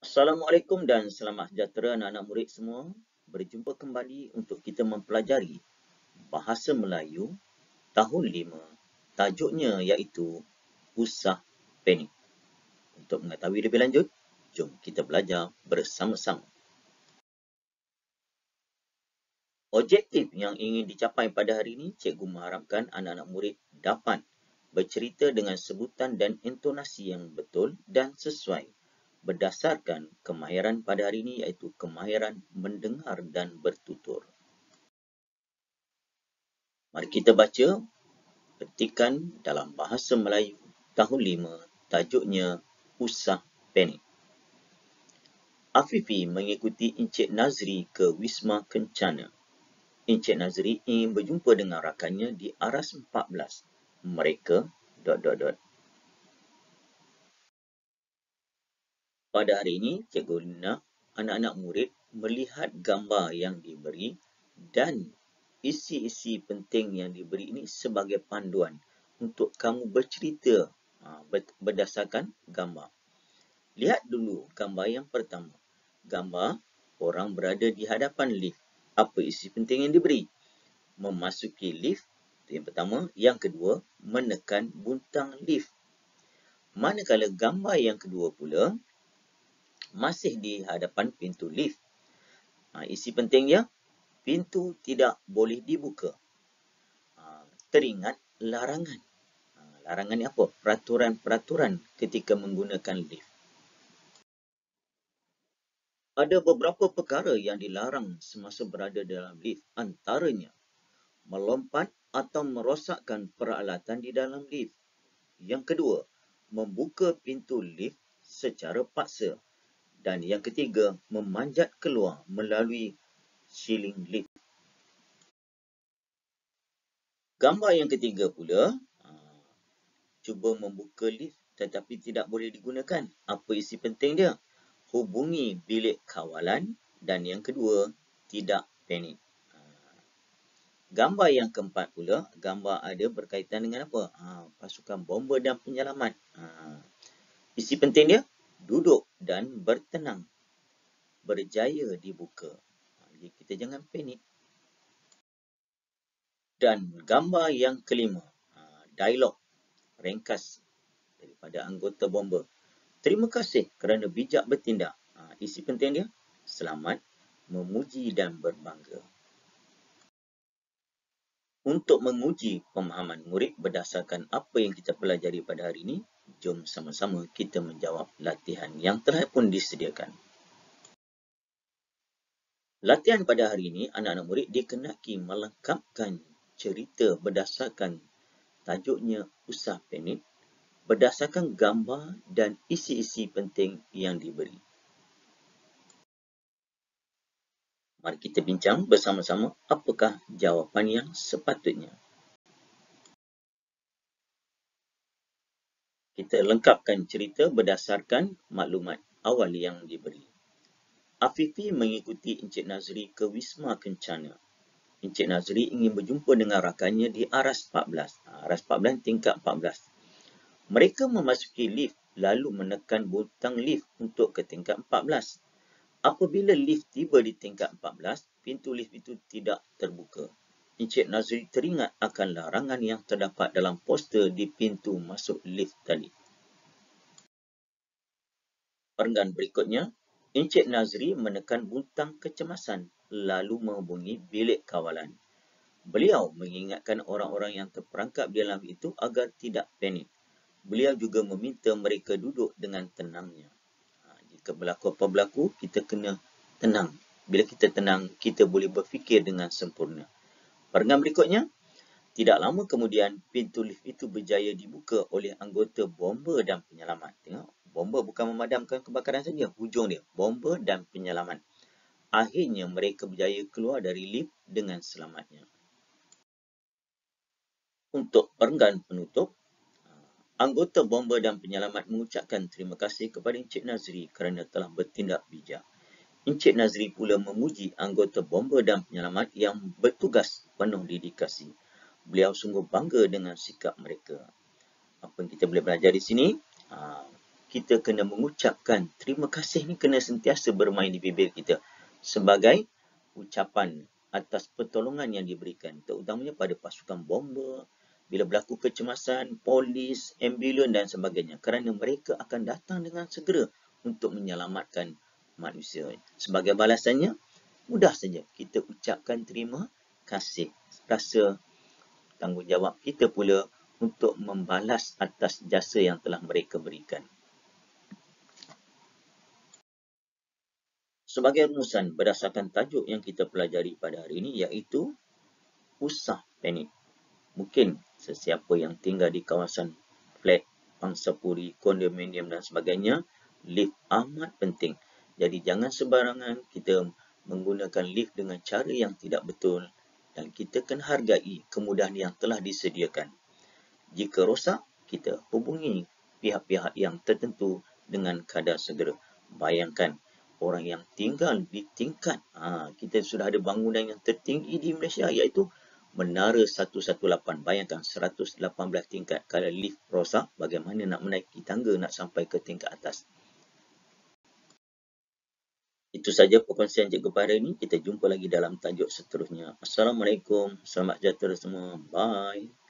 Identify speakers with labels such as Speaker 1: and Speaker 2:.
Speaker 1: Assalamualaikum dan selamat sejahtera anak-anak murid semua. Berjumpa kembali untuk kita mempelajari Bahasa Melayu tahun 5. Tajuknya iaitu Usah Panik. Untuk mengetahui lebih lanjut, jom kita belajar bersama-sama. Objektif yang ingin dicapai pada hari ini, cikgu mengharapkan anak-anak murid dapat bercerita dengan sebutan dan intonasi yang betul dan sesuai berdasarkan kemahiran pada hari ini iaitu kemahiran mendengar dan bertutur. Mari kita baca petikan dalam Bahasa Melayu tahun 5, tajuknya Usah Panik. Afifi mengikuti Encik Nazri ke Wisma Kencana. Encik Nazri ingin berjumpa dengan rakannya di Aras 14. Mereka... Pada hari ini, cikgu nak anak-anak murid melihat gambar yang diberi dan isi-isi penting yang diberi ini sebagai panduan untuk kamu bercerita berdasarkan gambar. Lihat dulu gambar yang pertama. Gambar orang berada di hadapan lift. Apa isi penting yang diberi? Memasuki lift, itu yang pertama. Yang kedua, menekan butang lift. Manakala gambar yang kedua pula, masih di hadapan pintu lift. Isi pentingnya, pintu tidak boleh dibuka. Teringat larangan. Larangan ni apa? Peraturan-peraturan ketika menggunakan lift. Ada beberapa perkara yang dilarang semasa berada dalam lift. Antaranya, melompat atau merosakkan peralatan di dalam lift. Yang kedua, membuka pintu lift secara paksa. Dan yang ketiga, memanjat keluar melalui ceiling lift. Gambar yang ketiga pula, cuba membuka lift tetapi tidak boleh digunakan. Apa isi penting dia? Hubungi bilik kawalan dan yang kedua, tidak panik. Gambar yang keempat pula, gambar ada berkaitan dengan apa? Pasukan bomba dan penyelamat. Isi penting dia, duduk dan bertenang. Berjaya dibuka. Jadi kita jangan panik. Dan gambar yang kelima, dialog ringkas daripada anggota bomba. Terima kasih kerana bijak bertindak. Isi penting dia, selamat, memuji dan berbangga. Untuk menguji pemahaman murid berdasarkan apa yang kita pelajari pada hari ini, jom sama-sama kita menjawab latihan yang telah pun disediakan. Latihan pada hari ini, anak-anak murid dikenaki melengkapkan cerita berdasarkan tajuknya Usah Panik, berdasarkan gambar dan isi-isi penting yang diberi. Mari kita bincang bersama-sama apakah jawapan yang sepatutnya. Kita lengkapkan cerita berdasarkan maklumat awal yang diberi. Afifi mengikuti Encik Nazri ke Wisma Kencana. Encik Nazri ingin berjumpa dengan rakannya di Aras 14. Aras 14 tingkat 14. Mereka memasuki lift lalu menekan butang lift untuk ke tingkat 14. Apabila lift tiba di tingkat 14, pintu lift itu tidak terbuka. Encik Nazri teringat akan larangan yang terdapat dalam poster di pintu masuk lift tadi. Perenggan berikutnya, Encik Nazri menekan butang kecemasan lalu menghubungi bilik kawalan. Beliau mengingatkan orang-orang yang terperangkap di dalam itu agar tidak panik. Beliau juga meminta mereka duduk dengan tenangnya. Jika berlaku apa berlaku, kita kena tenang. Bila kita tenang, kita boleh berfikir dengan sempurna. Perenggan berikutnya, tidak lama kemudian, pintu lift itu berjaya dibuka oleh anggota bomba dan penyelamat. Tengok, bomba bukan memadamkan kebakaran saja. Hujung dia, bomba dan penyelamat. Akhirnya mereka berjaya keluar dari lift dengan selamatnya. Untuk perenggan penutup, anggota bomba dan penyelamat mengucapkan terima kasih kepada Encik Nazri kerana telah bertindak bijak. Encik Nazri pula memuji anggota bomba dan penyelamat yang bertugas penuh dedikasi. Beliau sungguh bangga dengan sikap mereka. Apa yang kita boleh belajar di sini? kita kena mengucapkan terima kasih ni kena sentiasa bermain di bibir kita sebagai ucapan atas pertolongan yang diberikan, terutamanya pada pasukan bomba, bila berlaku kecemasan, polis, ambulans dan sebagainya, kerana mereka akan datang dengan segera untuk menyelamatkan manusia. Sebagai balasannya, mudah saja kita ucapkan terima kasih. Rasa tanggungjawab kita pula untuk membalas atas jasa yang telah mereka berikan. Sebagai rumusan berdasarkan tajuk yang kita pelajari pada hari ini, iaitu usah panik. Mungkin sesiapa yang tinggal di kawasan flat, pangsapuri, kondominium dan sebagainya, lift amat penting. Jadi jangan sembarangan kita menggunakan lift dengan cara yang tidak betul dan kita kena hargai kemudahan yang telah disediakan. Jika rosak, kita hubungi pihak-pihak yang tertentu dengan kadar segera. Bayangkan orang yang tinggal di tingkat, kita sudah ada bangunan yang tertinggi di Malaysia, iaitu Menara 118. Bayangkan 118 tingkat. Kalau lift rosak, bagaimana nak menaiki tangga nak sampai ke tingkat atas? Itu saja perkongsian cikgu pada ini. Kita jumpa lagi dalam tajuk seterusnya. Assalamualaikum. Selamat sejahtera semua. Bye.